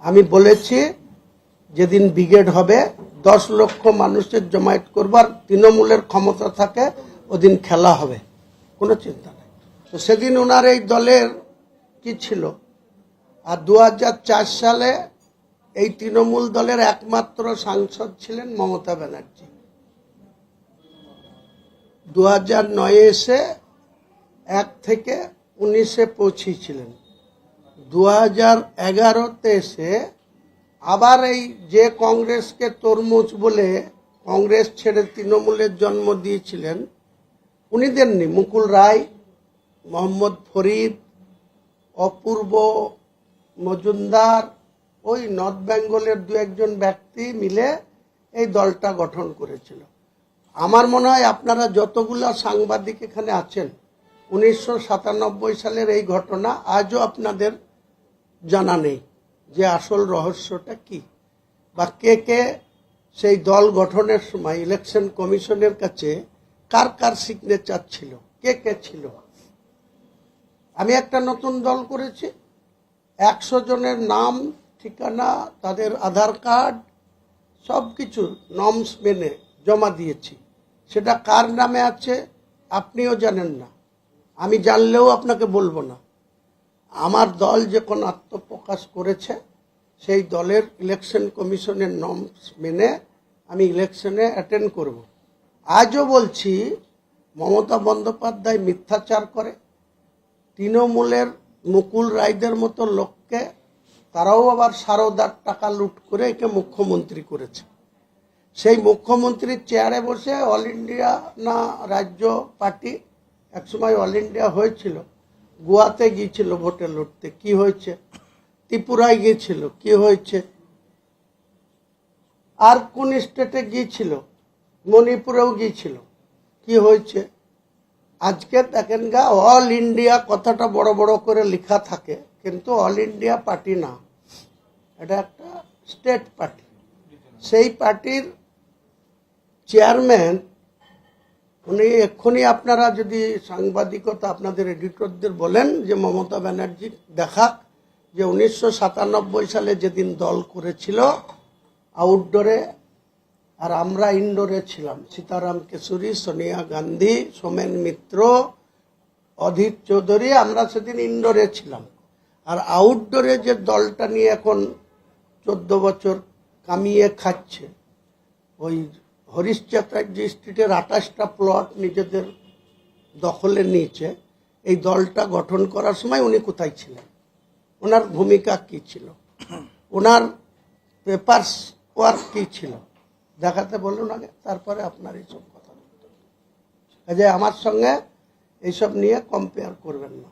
আমি বলেছি যেদিন ব্রিগেড হবে 10 লক্ষ মানুষের জমায়েত করবার তৃণমূলের ক্ষমতা থাকে ওদিন খেলা হবে, কোনো চিন্তা নেই। তো সেদিন ওনার এই দলের কি ছিল, আর 2004 সালে এই তৃণমূল দলের একমাত্র সাংসদ ছিলেন মমতা ব্যানার্জি। 2009 এসে 1 থেকে 19-এ পৌঁছেছিলেন। 2011-তে এসে আবার এই যে কংগ্রেসকে তরমুজ বলে কংগ্রেস ছেড়ে তৃণমূলের জন্ম দিয়েছিলেন, উনি দেননি। মুকুল রায়, মোহাম্মদ ফরিদ, অপূর্ব মজুমদার, ওই নর্থ বেঙ্গলের 2-1 ব্যক্তি মিলে এই দলটা গঠন করেছিল। আমার মনে হয় আপনারা যতগুলো সাংবাদিক এখানে আছেন, 1997 সালের এই ঘটনা আজও আপনাদের জানা নেই যে আসল রহস্যটা কি, বা কে কে সেই দল গঠনের সময় ইলেকশন কমিশনের কাছে কার কার সিগনেচার ছিল, কে কে ছিল। আমি একটা নতুন দল করেছি, 100 জনের নাম, ঠিকানা, তাদের আধার কার্ড সব কিছু নর্মস মেনে জমা দিয়েছি। সেটা কার নামে আছে আপনিও জানেন না, আমি জানলেও আপনাকে বলবো না। আমার দল যখন আত্মপ্রকাশ করেছে সেই দলের ইলেকশন কমিশনের নর্মস মেনে আমি ইলেকশনে অ্যাটেন্ড করব। আজও বলছি, মমতা বন্দ্যোপাধ্যায় মিথ্যাচার করে। তৃণমূলের মুকুল রায়দের মতো লোককে তারাও আবার সারদার টাকা লুট করে একে মুখ্যমন্ত্রী করেছে। সেই মুখ্যমন্ত্রীর চেয়ারে বসে অল ইন্ডিয়া না রাজ্য পার্টি, একসময় অল ইন্ডিয়া হয়েছিল, গোয়াতে গিয়েছিল ভোটে লড়তে, কি হয়েছে? ত্রিপুরায় গিয়েছিল, কি হয়েছে? আর কোন স্টেটে গিয়েছিল? মণিপুরেও গিয়েছিল, কি হয়েছে? আজকে দেখেন গা, অল ইন্ডিয়া কথাটা বড় বড় করে লেখা থাকে, কিন্তু অল ইন্ডিয়া পার্টি না, এটা একটা স্টেট পার্টি। সেই পার্টির চেয়ারম্যান উনি এক্ষুনি, আপনারা যদি সাংবাদিকতা আপনাদের এডিটরদের বলেন যে মমতা ব্যানার্জি দেখাক যে 1997 সালে যেদিন দল করেছিল আউটডোরে আর আমরা ইনডোরে ছিলাম, সীতারাম কেশরী, সোনিয়া গান্ধী, সোমেন মিত্র, অধীর চৌধুরী, আমরা সেদিন ইনডোরে ছিলাম। আর আউটডোরে যে দলটা নিয়ে এখন 14 বছর কামিয়ে খাচ্ছে, ওই হরিশ চ্যাটার্জি স্ট্রিটের 28টা প্লট নিজেদের দখলে নিয়েছে, এই দলটা গঠন করার সময় উনি কোথায় ছিলেন, ওনার ভূমিকা কি ছিল, ওনার পেপারস ওয়ার্ক কি ছিল, দেখাতে বলুন আগে, তারপরে আপনার এইসব কথা যে আমার সঙ্গে এইসব নিয়ে কম্পেয়ার করবেন না।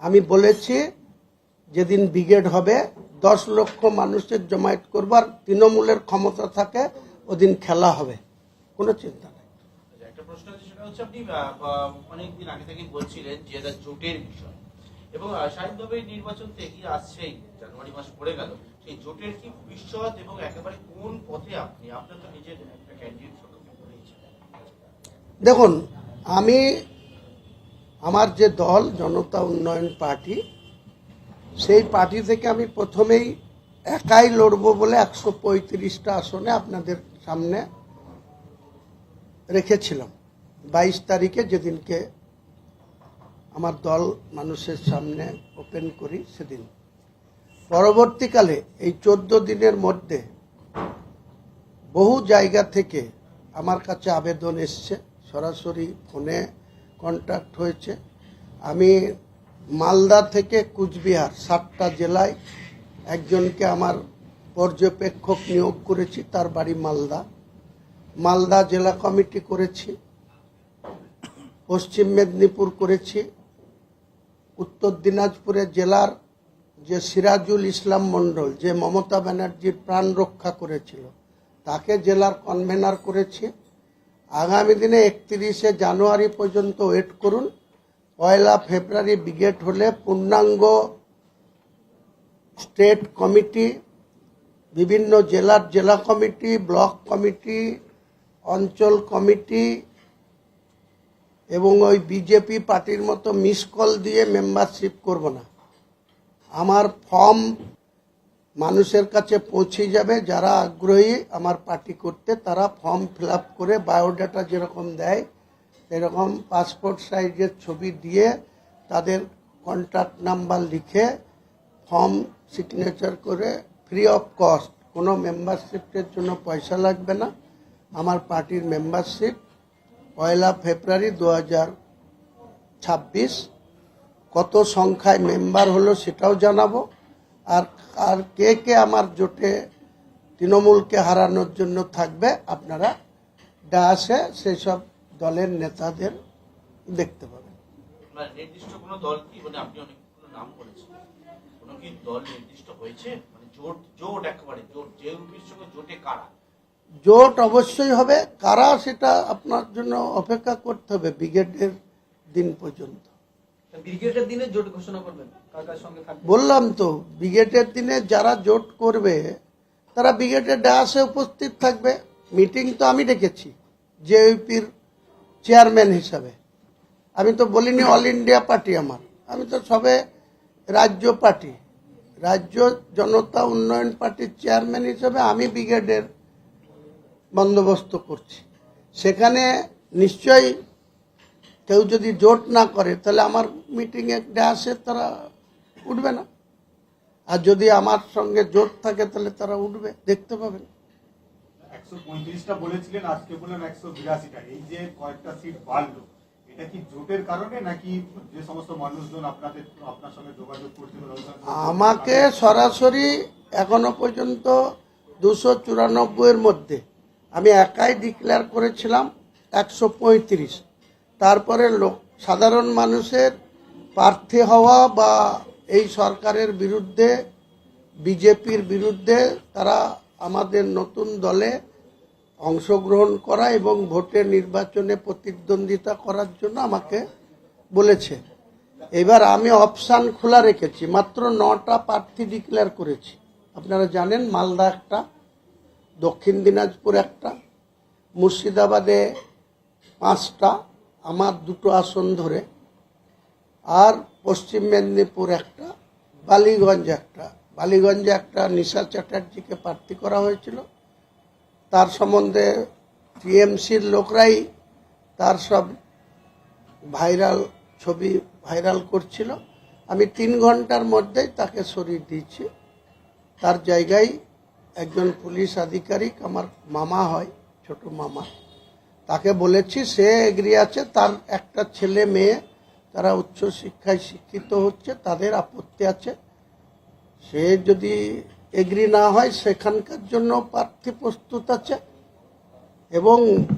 আমি বলেছি যেদিন ব্রিগেড হবে 10 লক্ষ মানুষের জমায়েত করবার তৃণমূলের ক্ষমতা থাকে ওদিন খেলা হবে, কোনো চিন্তা নেই। একটা প্রশ্ন আছে, সেটা হচ্ছে আপনি অনেকদিন আগে থেকে বলছিলেন যে জোটের বিষয়, এবং স্বাভাবিকভাবে নির্বাচন থেকে আসছেই, জানুয়ারি মাস পড়ে গেল, সেই জোটের কি ভবিষ্যৎ এবং একেবারে কোন পথে আপনি, আপনার তো নিজের একটা ক্যান্ডিডেট সম্পর্কে বলেছেন। দেখুন, আমি আমার যে দল জনতা উন্নয়ন পার্টি, সেই পার্টি থেকে আমি প্রথমেই একাই লড়বো বলে 135টা আসনে আপনাদের সামনে রেখেছিলাম 22 তারিখে, যেদিনকে আমার দল মানুষের সামনে ওপেন করি সেদিন। পরবর্তীকালে এই 14 দিনের মধ্যে বহু জায়গা থেকে আমার কাছে আবেদন এসছে, সরাসরি ফোনে কন্ট্যাক্ট হয়েছে। আমি মালদা থেকে কুচবিহার 7টা জেলায় একজনকে আমার পর্যবেক্ষক নিয়োগ করেছি, তার বাড়ি মালদা। মালদা জেলা কমিটি করেছি, পশ্চিম মেদিনীপুর করেছি, উত্তর দিনাজপুরের জেলার যে সিরাজুল ইসলাম মণ্ডল, যে মমতা ব্যানার্জির প্রাণ রক্ষা করেছিল, তাকে জেলার কনভেনার করেছি। আগামী দিনে 31শে জানুয়ারি পর্যন্ত ওয়েট করুন, 1 ফেব্রুয়ারি ব্রিগেড হলে পূর্ণাঙ্গ স্টেট কমিটি, বিভিন্ন জেলার জেলা কমিটি, ব্লক কমিটি, অঞ্চল কমিটি এবং ওই বিজেপি পার্টির মতো মিস কল দিয়ে মেম্বারশিপ করব না। আমার ফর্ম মানুষের কাছে পৌঁছে যাবে। যারা আগ্রহী আমার পার্টি করতে তারা ফর্ম ফিল আপ করে বায়োডাটা যেরকম দেয় সেরকম পাসপোর্ট সাইজের ছবি দিয়ে তাদের কন্ট্যাক্ট নাম্বার লিখে ফর্ম সিগনেচার করে ফ্রি অফ কস্ট, কোনো মেম্বারশিপের জন্য পয়সা লাগবে না। আমার পার্টির মেম্বারশিপ 1 ফেব্রুয়ারি 2026। কত সংখ্যায় মেম্বার হলো সেটাও জানাবো। আর আর কে কে আমার জোটে তৃণমূলকে হারানোর জন্য থাকবে আপনারা ডায়াসে সেসব দলের নেতাদের দেখতে পাবেন। মানে নির্দিষ্ট কোনো দল কি, মানে আপনি অনেকগুলো নাম বলেছেন, কোনো কি দল নির্দিষ্ট হয়েছে? মানে জোট জোট একেবারে জোট, যে ইউপির সঙ্গে জোটে কারা? জোট অবশ্যই হবে, কারা সেটা আপনার জন্য অপেক্ষা করতে হবে ব্রিগেডের দিন পর্যন্ত। ব্রিগেডের দিনে জোট ঘোষণা করবেন, কার কার সঙ্গে থাকবে? বললাম তো, ব্রিগেডের দিনে যারা জোট করবে তারা ব্রিগেডের ডায়াসে উপস্থিত থাকবে। মিটিং তো আমি ডেকেছি জেইউপির চেয়ারম্যান হিসাবে। আমি তো বলিনি অল ইন্ডিয়া পার্টি আমার, আমি তো সবে রাজ্য পার্টি, রাজ্য জনতা উন্নয়ন পার্টির চেয়ারম্যান হিসাবে আমি ব্রিগেডের বন্দোবস্ত করছি। সেখানে নিশ্চয়ই কেউ যদি জোট না করে তাহলে আমার মিটিংয়ে ডায়াসে তারা উঠবে না, আর যদি আমার সঙ্গে জোট থাকে তাহলে তারা উঠবে, দেখতে পাবেন। 135টা বলেছিলেন, আজকে বললেন 182টা। এই যে কয়েকটা সিট বাড়লো, এটা কি জোটের কারণে নাকি যে সমস্ত মানুষজন আপনার সঙ্গে যোগাযোগ করছিল? আমাকে সরাসরি এখনো পর্যন্ত 294 মধ্যে আমি একাই ডিক্লেয়ার করেছিলাম 135। তারপরে সাধারণ মানুষের প্রার্থী হওয়া বা এই সরকারের বিরুদ্ধে, বিজেপির বিরুদ্ধে তারা আমাদের নতুন দলে অংশগ্রহণ করা এবং ভোটে নির্বাচনে প্রতিদ্বন্দ্বিতা করার জন্য আমাকে বলেছে। এবার আমি অপশান খোলা রেখেছি, মাত্র 9টা প্রার্থী ডিক্লেয়ার করেছি। আপনারা জানেন মালদা একটা, দক্ষিণ দিনাজপুর একটা, মুর্শিদাবাদে 5টা, আমার 2টো আসন ধরে, আর পশ্চিম মেদিনীপুর একটা, বালিগঞ্জে একটা নিশা চ্যাটার্জিকে প্রার্থী করা হয়েছিল। তার সম্বন্ধে টিএমসির লোকরাই তার সব ছবি ভাইরাল করছিল। আমি 3 ঘন্টার মধ্যেই তাকে সরিয়ে দিয়েছি। তার জায়গায় একজন পুলিশ আধিকারিক, আমার মামা হয়, ছোট মামা, তাকে বলেছি, সে এগ্রি আছে। তার একটা ছেলে মেয়ে তারা উচ্চশিক্ষায় শিক্ষিত হচ্ছে, তাদের আপত্তি আছে। সে যদি এগ্রি না হয় সেখানকার জন্য প্রার্থী প্রস্তুত আছে। এবং